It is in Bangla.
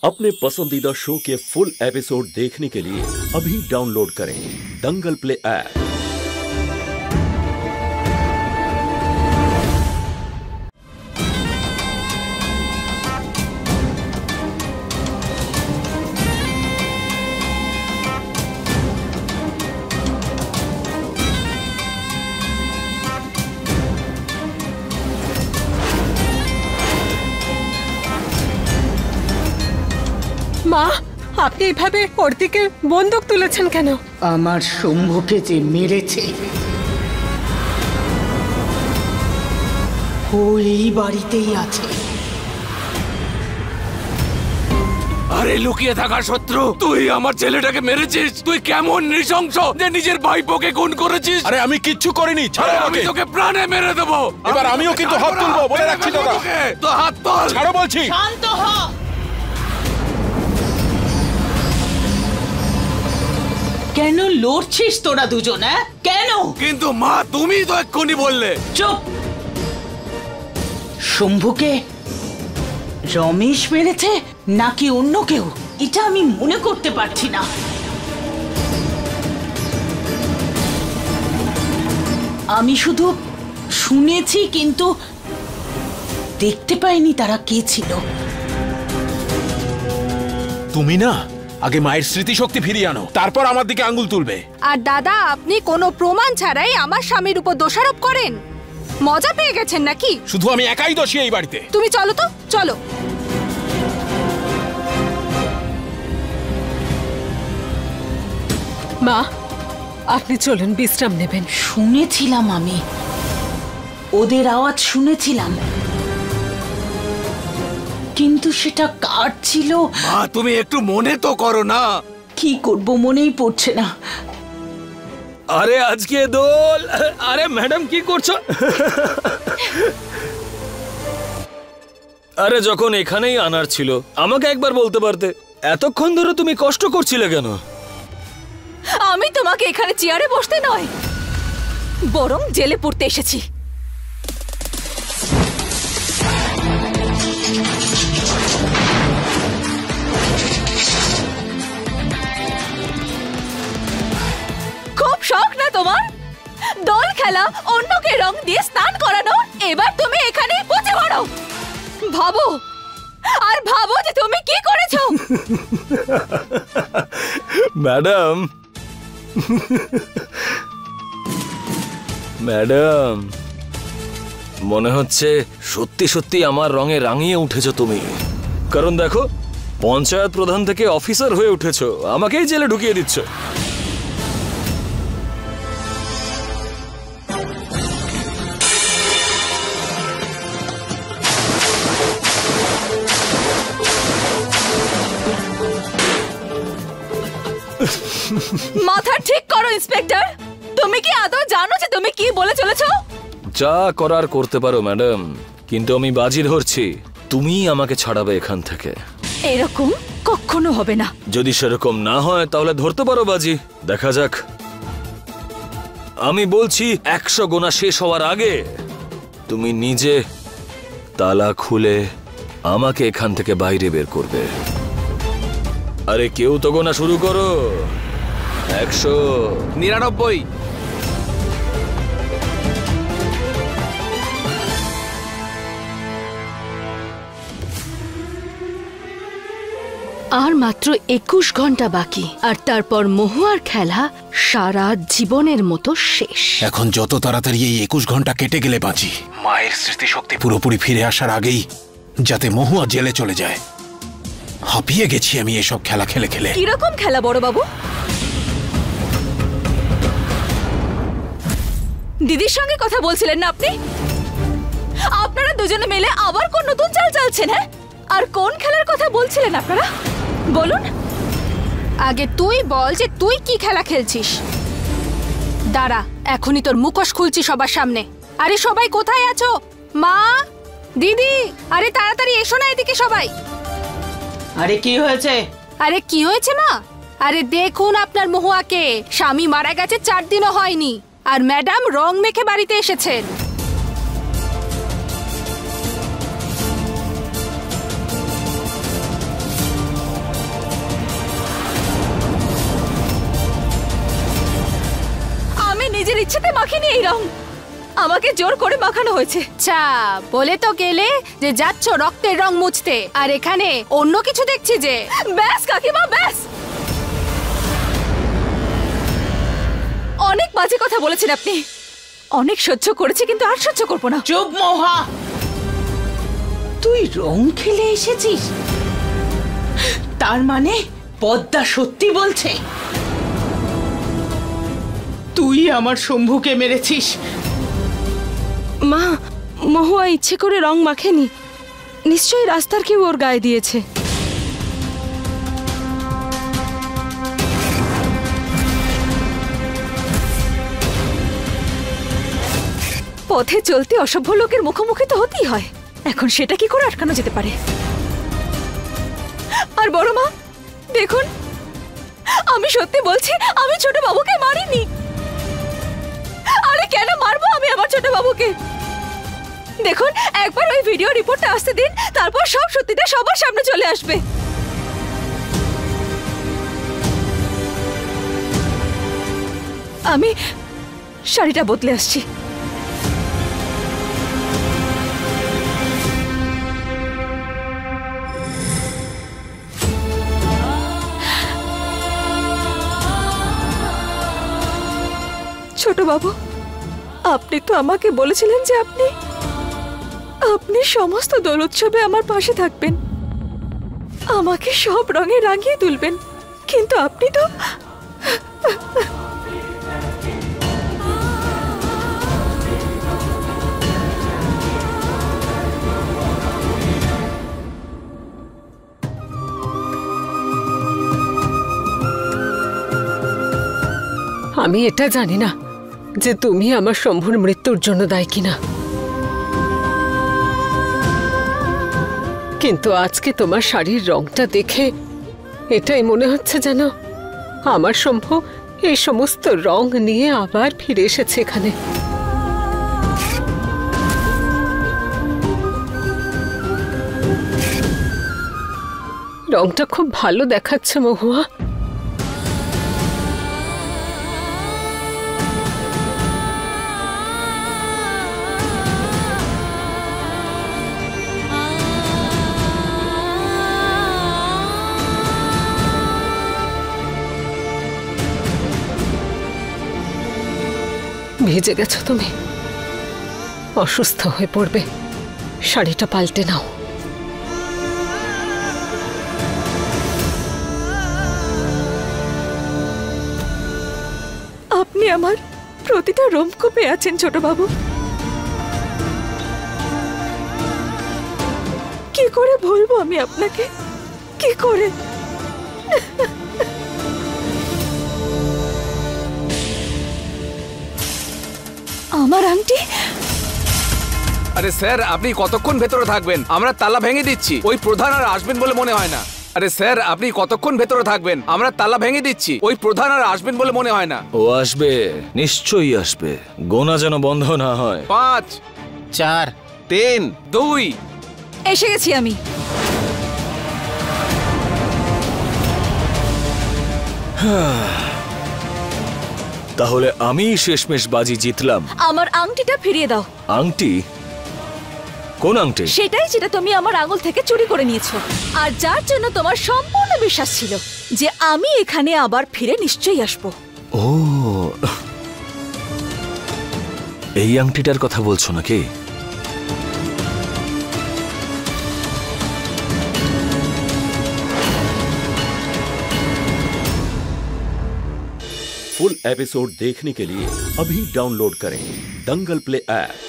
अपने पसंदीदा शो के फुल एपिसोड देखने के लिए अभी डाउनलोड करें दंगल प्ले ऐप। মা, আপনি এভাবে ওর দিকে বন্দুক তুলেছেন কেন? আমার শম্ভুকে যে মেরেছে ও এই বাড়িতেই আছে। আরে লুকিয়ে থাকা শত্রু, তুই আমার ছেলেটাকে মেরেছিস। তুই কেমন নৃশংস যে নিজের ভাইপোকে খুন করেছিস। আরে আমি কিচ্ছু করিনি, ছাড়ো আমাকে। আমি তোকে প্রাণে মেরে দেবো। এবার আমিও কিন্তু হাত তুলবো, বলে রাখছি দাদা। তো হাত তোল। ছাড়ো বলছি। শান্ত হ। কেন লড়ছিস তোরা দুজন? কেন? কিন্তু মা, তুমি তো এক্ষুনি বললে। চুপ। শম্ভুকে রমেশ মেরেছে নাকি অন্য কেউ, এটা আমি মনে করতে পারছি না। আমি শুধু শুনেছি, কিন্তু দেখতে পাইনি তারা কে ছিল। তুমি না আগে মায়ের স্মৃতিশক্তি ফিরিয়ে আনো, তারপর আমার দিকে আঙ্গুল তুলবে। আর দাদা, আপনি কোনো প্রমাণ ছাড়াই আমার স্বামীর উপর দোষারোপ করেন। মজা পেয়ে গেছেন নাকি? শুধু আমি একাই দোষী এই বাড়িতে। তুমি চলো তো, চলো। মা, আপনি চলুন, বিশ্রাম নেবেন। শুনেছিলাম, আমি ওদের আওয়াজ শুনেছিলাম, কিন্তু সেটা কার ছিল? মা, তুমি একটু মনে তো করো না। কি করব, মনেই পড়ছে না। আরে আজকে দোল। আরে ম্যাডাম কি করছো? আরে যখন এখানেই আনার ছিল আমাকে একবার বলতে পারতে। এতক্ষণ ধরে তুমি কষ্ট করছিলে কেন? আমি তোমাকে এখানে চেয়ারে বসতে নয়, বরং জেলে পড়তে এসেছি। খুব শখ না তোমার? দোল খেলা, অন্যকে রং দিয়ে স্নান করানো, এবার তুমি এখানে পচে মরো। ভাবো আর ভাবো যে তুমি কি করেছো। ম্যাডাম, ম্যাডাম, মনে হচ্ছে সত্যি সত্যি আমার রঙে রাঙিয়ে উঠেছো তুমি। কারণ দেখো, পঞ্চায়েত প্রধান থেকে অফিসার হয়ে উঠেছো, আমাকেই জেলে ঢুকিয়ে দিচ্ছ। মাথা ঠিক করো ইন্সপেক্টর। তুমি কি আদৌ জানো যে তুমি কি বলে চলেছো? যা করার করতে পারো ম্যাডাম, কিন্তু আমি বাজি ধরছি তুমিই আমাকে ছাড়াবে এখান থেকে। এরকম কখনো হবে না। যদি সেরকম না হয় তাহলে ধরতে পারো বাজি, দেখা যাক। আমি বলছি 100 গোনা শেষ হওয়ার আগে তুমি নিজে তালা খুলে আমাকে এখান থেকে বাইরে বের করবে। আরে কেউ তো গোনা শুরু করো। 100, 99। আর মাত্র 21 ঘন্টা বাকি, আর তারপর মহুয়ার খেলা সারা জীবনের মতো শেষ। এখন যত তাড়াতাড়ি এই 21 ঘন্টা কেটে গেলে বাঁচি। মায়ের স্মৃতিশক্তি পুরোপুরি ফিরে আসার আগেই যাতে মহুয়া জেলে চলে যায়। হাঁপিয়ে গেছি আমি এসব খেলা খেলে খেলে। কিরকম খেলা বড় বাবু? দিদির সঙ্গে কথা বলছিলেন না আপনি? আপনারা দুজনে মিলে আবার কোন নতুন চাল চালছেন? হ্যাঁ, আর কোন খেলার কথা বলছিলেন আপনারা? বলুন। আগে তুই বল যে তুই কি খেলা খেলছিস। দাঁড়া, এখনই তোর মুখোশ খুলছি সবার সামনে। আরে সবাই কোথায় আছো? মা, দিদি, আরে তাড়াতাড়ি এসো না এদিকে সবাই। আরে কি হয়েছে? আরে কি হয়েছে মা? আরে দেখুন আপনার মহুয়াকে, স্বামী মারা গেছে 4 দিনও হয়নি, আর ম্যাডাম রং মেখে বাড়িতে এসেছেন। ইচ্ছেতে মাখিনি এই রং, আমাকে জোর করে মাখানো হয়েছে। আচ্ছা, বলে তো গেলে যে যাচ্ছ রক্তের রং মুছতে, আর এখানে অন্য কিছু দেখছি যে। ব্যাস কাকিমা ব্যাস, অনেক বাজে কথা বলেছেন আপনি, অনেক সহ্য করেছি কিন্তু আর সহ্য করবো না। চুপ মহা, তুই রং খেলে এসেছিস? তার মানে পদ্মা সত্যি বলছে তুই আমার শম্ভুকে মেরেছিস? মা, মহুয়া ইচ্ছে করে রং মাখেনি, নিশ্চয়ই রাস্তার কেউ ওর গায়ে দিয়েছে। পথে চলতে অসভ্য লোকের মুখোমুখি তো হতেই হয়, এখন সেটা কি করে আটকানো যেতে পারে? আর বড় মা দেখুন, আমি সত্যি বলছি আমি ছোট বাবুকে মারিনি। আরে কেন মারবো আমি আমার ছোট বাবুকে? দেখুন একবার ওই ভিডিও রিপোর্টটা আসতে দিন, তারপর সব সত্যিটা সবার সামনে চলে আসবে। আমি শাড়িটা বদলে আসছি। ছোট বাবু, আপনি তো আমাকে বলেছিলেন যে আপনি সমস্ত দোল উৎসবে আমার পাশে থাকবেন, আমাকে সব রঙে রাঙিয়ে তুলবেন, কিন্তু আপনি তো আমি এটা জানি না যে তুমি আমার শম্ভুর মৃত্যুর জন্য দায়ী কিনা, কিন্তু আজকে তোমার শাড়ির রংটা দেখে এটাই মনে হচ্ছে যেন আমার শম্ভু এই সমস্ত রং নিয়ে আবার ফিরে এসেছে এখানে। রংটা খুব ভালো দেখাচ্ছে মহুয়া। ভিজে গেছো তুমি, অসুস্থ হয়ে পড়বে, শাড়িটা পাল্টে নাও। আপনি আমার প্রতিটা রোমকূপে আছেন ছোট বাবু, কি করে ভুলবো আমি আপনাকে, কি করে? আমার আংটি? আরে স্যার আপনি কতক্ষণ ভেতরে থাকবেন? আমরা তালা ভেঙে দিচ্ছি, ওই প্রধান আর আসবেন বলে মনে হয় না। আরে স্যার আপনি কতক্ষণ ভেতরে থাকবেন? আমরা তালা ভেঙে দিচ্ছি, ওই প্রধান আর আসবেন বলে মনে হয় না। ও আসবে, নিশ্চয়ই আসবে, গোনা যেন বন্ধ না হয়। 5 4 3 2 এসে গেছি আমি। তাহলে আমি শেষমেশ বাজি জিতলাম। আমার আংটিটা ফিরিয়ে দাও। আংটি? কোন আংটি? সেটাই যেটা তুমি আমার আঙুল থেকে চুরি করে নিয়েছো, আর যার জন্য তোমার সম্পূর্ণ বিশ্বাস ছিল যে আমি এখানে আবার ফিরে নিশ্চয়ই আসবো। ও, এই আংটিটার কথা বলছো নাকি? फुल एपिसोड देखने के लिए अभी डाउनलोड करें दंगल प्ले ऐप।